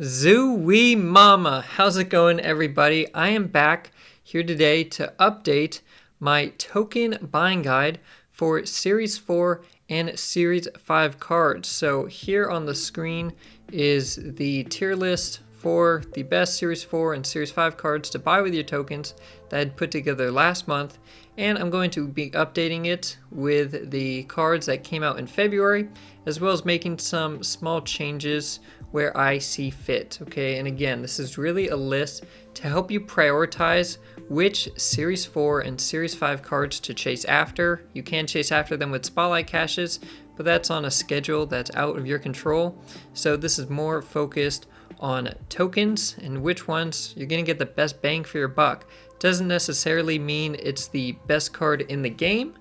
Zoo Mama, how's it going, everybody? I am back here today to update my token buying guide for Series 4 and Series 5 cards. So here on the screen is the tier list for the best Series 4 and Series 5 cards to buy with your tokens that I had put together last month. And I'm going to be updating it with the cards that came out in February, as well as making some small changes where I see fit. Okay, and again, this is really a list to help you prioritize which Series 4 and Series 5 cards to chase after. You can chase after them with Spotlight caches, but that's on a schedule that's out of your control. So this is more focused on tokens and which ones you're going to get the best bang for your buck. Doesn't necessarily mean it's the best card in the game,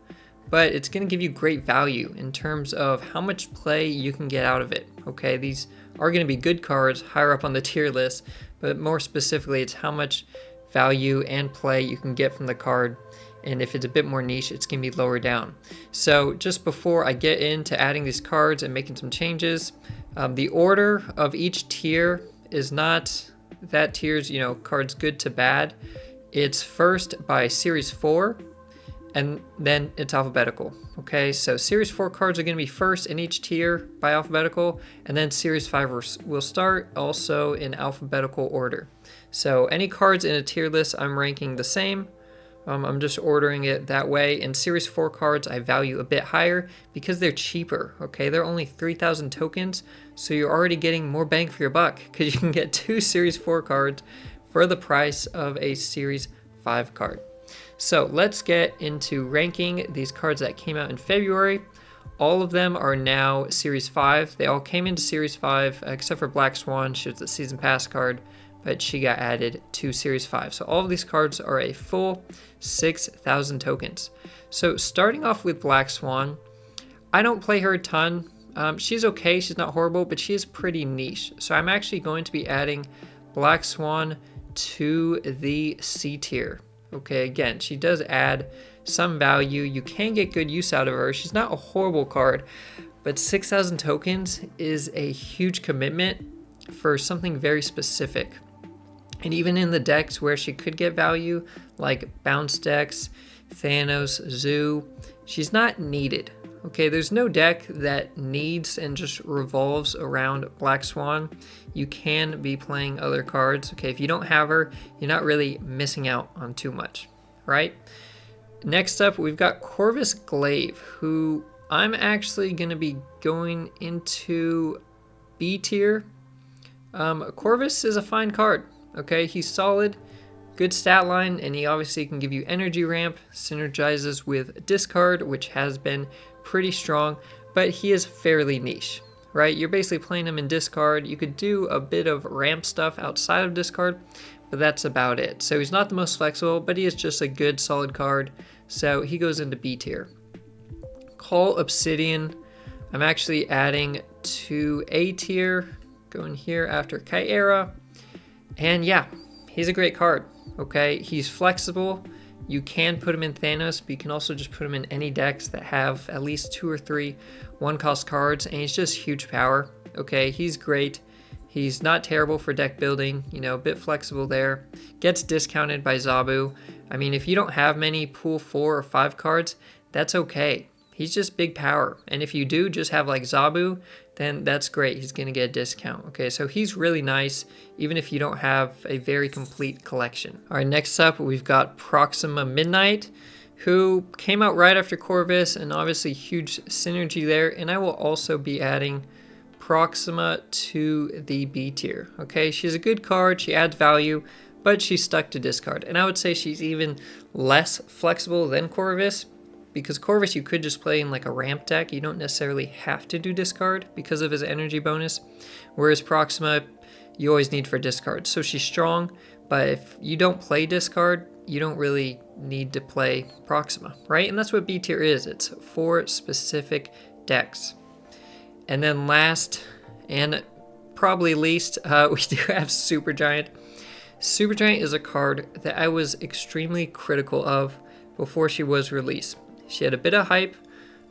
but it's going to give you great value in terms of how much play you can get out of it. Okay, these are going to be good cards higher up on the tier list, but more specifically, it's how much value and play you can get from the card. And if it's a bit more niche, it's going to be lower down. So just before I get into adding these cards and making some changes, the order of each tier is not that tier's, cards good to bad. It's first by Series 4, and then it's alphabetical. Okay, so Series 4 cards are going to be first in each tier by alphabetical, and then Series 5 will start also in alphabetical order. So any cards in a tier list, I'm ranking the same. I'm just ordering it that way. And Series 4 cards I value a bit higher because they're cheaper. Okay, they're only 3,000 tokens, so you're already getting more bang for your buck because you can get 2 Series 4 cards for the price of a Series 5 card. So let's get into ranking these cards that came out in February. All of them are now Series 5. They all came into Series 5 except for Black Swan. She was the Season Pass card, but she got added to Series 5. So all of these cards are a full 6,000 tokens. So starting off with Black Swan, I don't play her a ton. She's okay, she's not horrible, but she is pretty niche. So I'm actually going to be adding Black Swan to the C tier. Okay, again, she does add some value. You can get good use out of her. She's not a horrible card, but 6,000 tokens is a huge commitment for something very specific. And even in the decks where she could get value, like bounce decks, Thanos, Zoo, she's not needed. Okay, there's no deck that needs and just revolves around Black Swan. You can be playing other cards. Okay, if you don't have her, you're not really missing out on too much, right? Next up, we've got Corvus Glaive, who I'm actually going to be going into B tier. Corvus is a fine card. Okay, he's solid, good stat line, and he obviously can give you energy ramp, synergizes with discard, which has been pretty strong, but he is fairly niche, right? You're basically playing him in discard. You could do a bit of ramp stuff outside of discard, but that's about it. So he's not the most flexible, but he is just a good solid card. So he goes into B tier. Call Obsidian, I'm actually adding to A tier, going here after Kyera. And yeah, he's a great card, okay? He's flexible. You can put him in Thanos, but you can also just put him in any decks that have at least 2 or 3 one-cost cards, and he's just huge power, okay? He's great. He's not terrible for deck building, a bit flexible there. Gets discounted by Zabu. I mean, if you don't have many pool 4 or 5 cards, that's okay. He's just big power, and if you do just have like Zabu, then that's great. He's going to get a discount. Okay, so he's really nice, even if you don't have a very complete collection. All right, next up, we've got Proxima Midnight, who came out right after Corvus, and obviously huge synergy there. And I will also be adding Proxima to the B tier. Okay, she's a good card. She adds value, but she's stuck to discard. And I would say she's even less flexible than Corvus, because Corvus you could just play in like a ramp deck. You don't necessarily have to do discard because of his energy bonus. Whereas Proxima, you always need for discard. So she's strong, but if you don't play discard, you don't really need to play Proxima, right? And that's what B tier is. It's for specific decks. And then last, and probably least, we do have Supergiant. Supergiant is a card that I was extremely critical of before she was released. She had a bit of hype.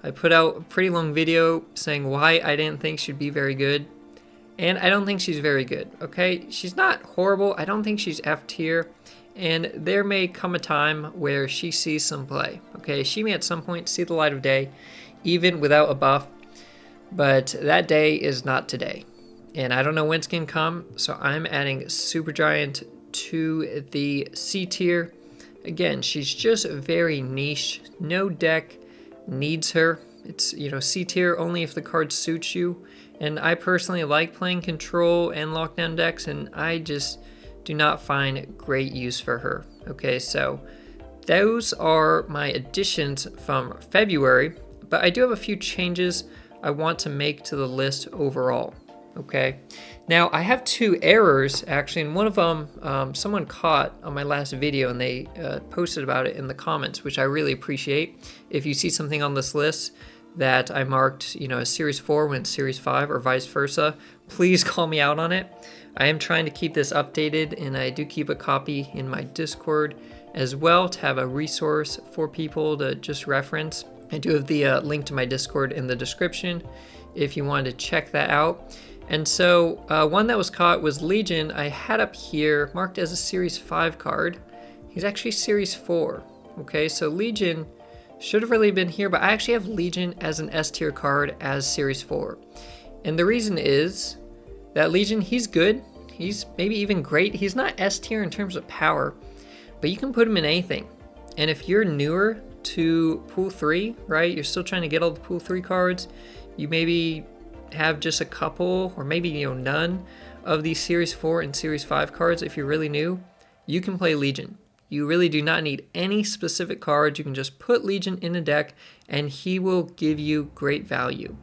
I put out a pretty long video saying why I didn't think she'd be very good. and I don't think she's very good, okay? She's not horrible. I don't think she's F tier, and there may come a time where she sees some play, okay? She may at some point see the light of day, even without a buff, but that day is not today. And I don't know when it's going to come, so I'm adding Supergiant to the C tier. Again, she's just very niche. No deck needs her. It's, you know, C tier only if the card suits you. And I personally like playing control and lockdown decks, and I just do not find great use for her. Okay, so those are my additions from February, but I do have a few changes I want to make to the list overall. Okay, now I have 2 errors actually, and one of them someone caught on my last video, and they posted about it in the comments, which I really appreciate. If you see something on this list that I marked, you know, as Series 4 when it's Series 5 or vice versa, please call me out on it. I am trying to keep this updated, and I do keep a copy in my Discord as well to have a resource for people to just reference. I do have the link to my Discord in the description if you wanted to check that out. And so one that was caught was Legion. I had up here marked as a Series 5 card. He's actually Series 4. Okay, so Legion should have really been here, but I actually have Legion as an S tier card as Series 4. And the reason is that Legion, he's good. He's maybe even great. He's not S tier in terms of power, but you can put him in anything. And if you're newer to Pool 3, right, you're still trying to get all the Pool 3 cards, you maybe have just a couple or maybe, you know, none of these Series 4 and Series 5 cards. If you're really new, you can play Legion. You really do not need any specific cards. You can just put Legion in a deck and he will give you great value.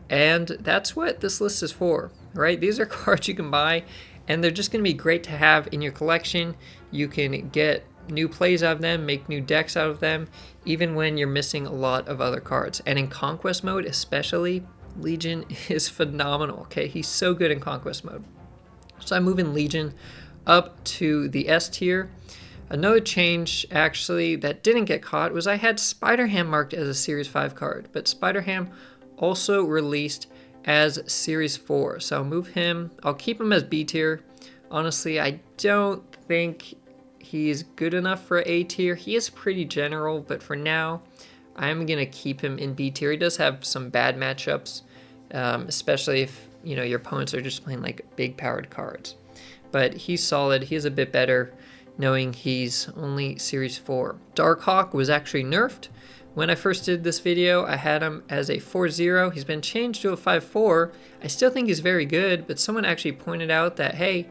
And that's what this list is for, right? These are cards you can buy and they're just going to be great to have in your collection. You can get new plays out of them, make new decks out of them, even when you're missing a lot of other cards. And in Conquest mode especially, Legion is phenomenal, okay? He's so good in Conquest mode. So I'm moving Legion up to the S tier. Another change, actually, that didn't get caught was I had Spider-Ham marked as a Series 5 card, but Spider-Ham also released as Series 4. So I'll move him. I'll keep him as B tier. Honestly, I don't think he's good enough for A tier. He is pretty general, but for now, I'm going to keep him in B tier. He does have some bad matchups, especially if, you know, your opponents are just playing like big powered cards. But he's solid. He is a bit better knowing he's only Series 4. Darkhawk was actually nerfed. When I first did this video, I had him as a 4-0. He's been changed to a 5-4. I still think he's very good, but someone actually pointed out that, hey,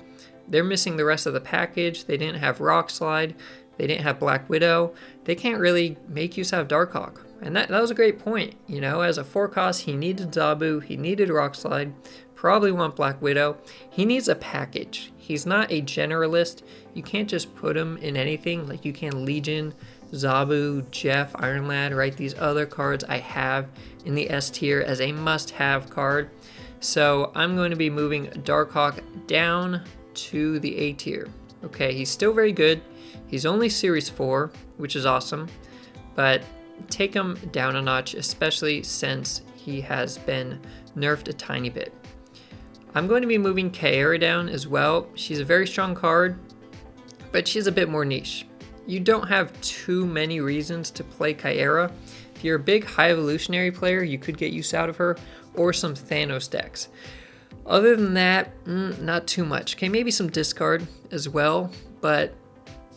they're missing the rest of the package. They didn't have Rock Slide. They didn't have Black Widow. They can't really make use out of Darkhawk. And that was a great point. You know, as a 4 cost, he needed Zabu. He needed Rock Slide. Probably want Black Widow. He needs a package. He's not a generalist. You can't just put him in anything like you can Legion, Zabu, Jeff, Iron Lad, right? These other cards I have in the S tier as a must-have card. So I'm going to be moving Darkhawk down to the A tier. Okay, he's still very good. He's only Series 4, which is awesome, but take him down a notch, especially since he has been nerfed a tiny bit. I'm going to be moving Kaera down as well. She's a very strong card, but she's a bit more niche. You don't have too many reasons to play Kaera. If you're a big high evolutionary player, you could get use out of her, or some Thanos decks. Other than that, not too much. Okay, maybe some discard as well, but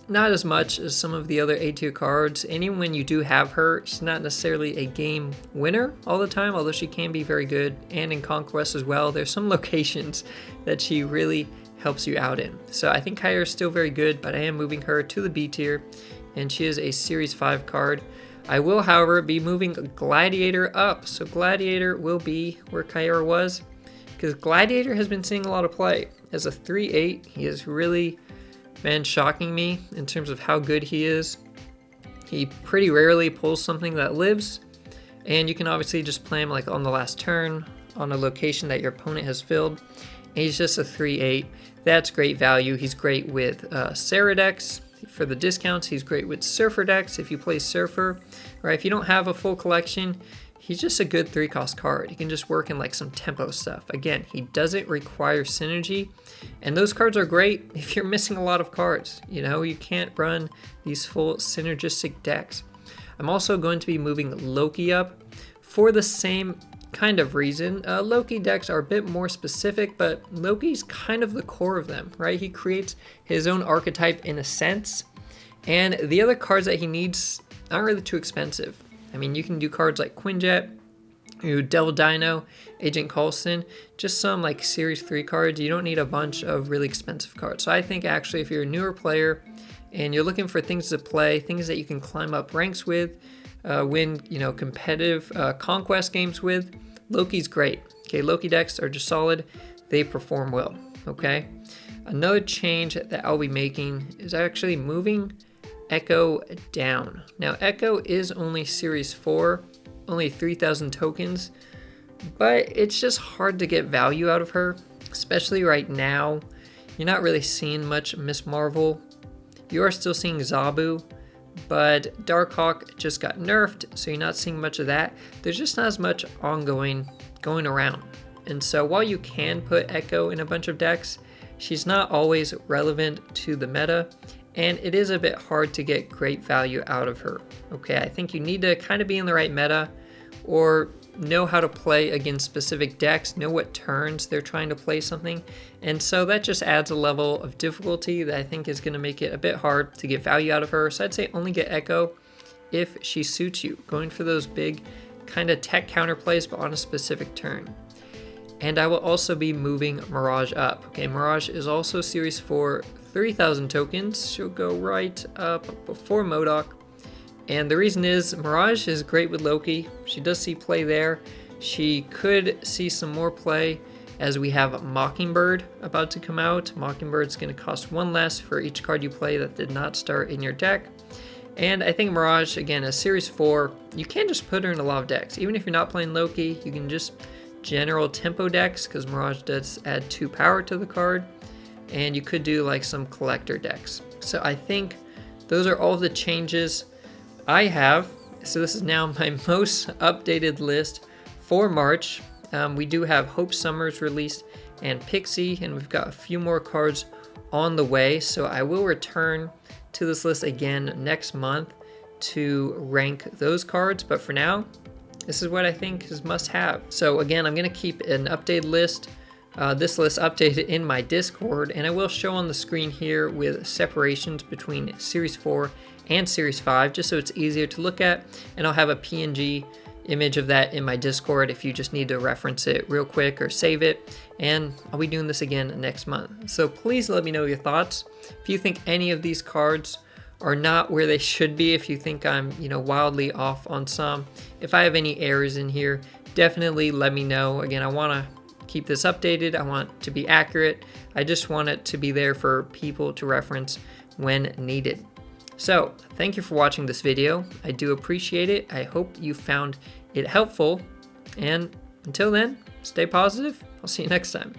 not as much as some of the other A tier cards. And even when you do have her, she's not necessarily a game winner all the time, although she can be very good. And in Conquest as well, there's some locations that she really helps you out in. So I think Kaera is still very good, but I am moving her to the B tier, and she is a Series 5 card. I will, however, be moving Gladiator up. So Gladiator will be where Kaera was, because Gladiator has been seeing a lot of play. As a 3/8, he is really been shocking me in terms of how good he is. He pretty rarely pulls something that lives, and you can obviously just play him like on the last turn on a location that your opponent has filled. And he's just a 3/8. That's great value. He's great with Sarah decks. For the discounts, he's great with Surfer decks if you play Surfer. Or if you don't have a full collection, he's just a good 3-cost card. He can just work in like some tempo stuff. Again, he doesn't require synergy, and those cards are great if you're missing a lot of cards. You know, you can't run these full synergistic decks. I'm also going to be moving Loki up for the same kind of reason. Loki decks are a bit more specific, but Loki's kind of the core of them, right? He creates his own archetype in a sense, and the other cards that he needs aren't really too expensive. I mean, you can do cards like Quinjet, you Devil Dino, Agent Coulson, just some like Series 3 cards. You don't need a bunch of really expensive cards. So I think actually if you're a newer player and you're looking for things to play, things that you can climb up ranks with, win, you know, competitive conquest games with, Loki's great. Okay, Loki decks are just solid. They perform well, okay? Another change that I'll be making is actually moving Echo down. Now, Echo is only Series 4, only 3,000 tokens, but it's just hard to get value out of her, especially right now. You're not really seeing much Miss Marvel. You are still seeing Zabu, but Darkhawk just got nerfed, so you're not seeing much of that. There's just not as much going around. And so while you can put Echo in a bunch of decks, she's not always relevant to the meta, and it is a bit hard to get great value out of her. Okay, I think you need to kind of be in the right meta, or know how to play against specific decks, know what turns they're trying to play something, and so that just adds a level of difficulty that I think is going to make it a bit hard to get value out of her. So I'd say only get Echo if she suits you, going for those big kind of tech counter plays but on a specific turn. And I will also be moving Mirage up. Okay, Mirage is also Series 4, 3,000 tokens. She'll go right up before MODOK. And the reason is Mirage is great with Loki. She does see play there. She could see some more play as we have Mockingbird about to come out. Mockingbird's going to cost 1 less for each card you play that did not start in your deck. And I think Mirage, again, as Series 4, you can just put her in a lot of decks. Even if you're not playing Loki, you can just general tempo decks, because Mirage does add 2 power to the card. And you could do like some collector decks. So I think those are all the changes I have. So this is now my most updated list for March. We do have Hope Summers released and Pixie, and we've got a few more cards on the way. So I will return to this list again next month to rank those cards. But for now, this is what I think is must have. So again, I'm going to keep an updated list. This list updated in my Discord, and I will show on the screen here with separations between Series 4 and Series 5, just so it's easier to look at, and I'll have a PNG image of that in my Discord if you just need to reference it real quick or save it, and I'll be doing this again next month. So please let me know your thoughts. If you think any of these cards are not where they should be, if you think I'm, wildly off on some, if I have any errors in here, definitely let me know. Again, I want to keep this updated. I want it to be accurate. I just want it to be there for people to reference when needed. So thank you for watching this video. I do appreciate it. I hope you found it helpful. And until then, stay positive. I'll see you next time.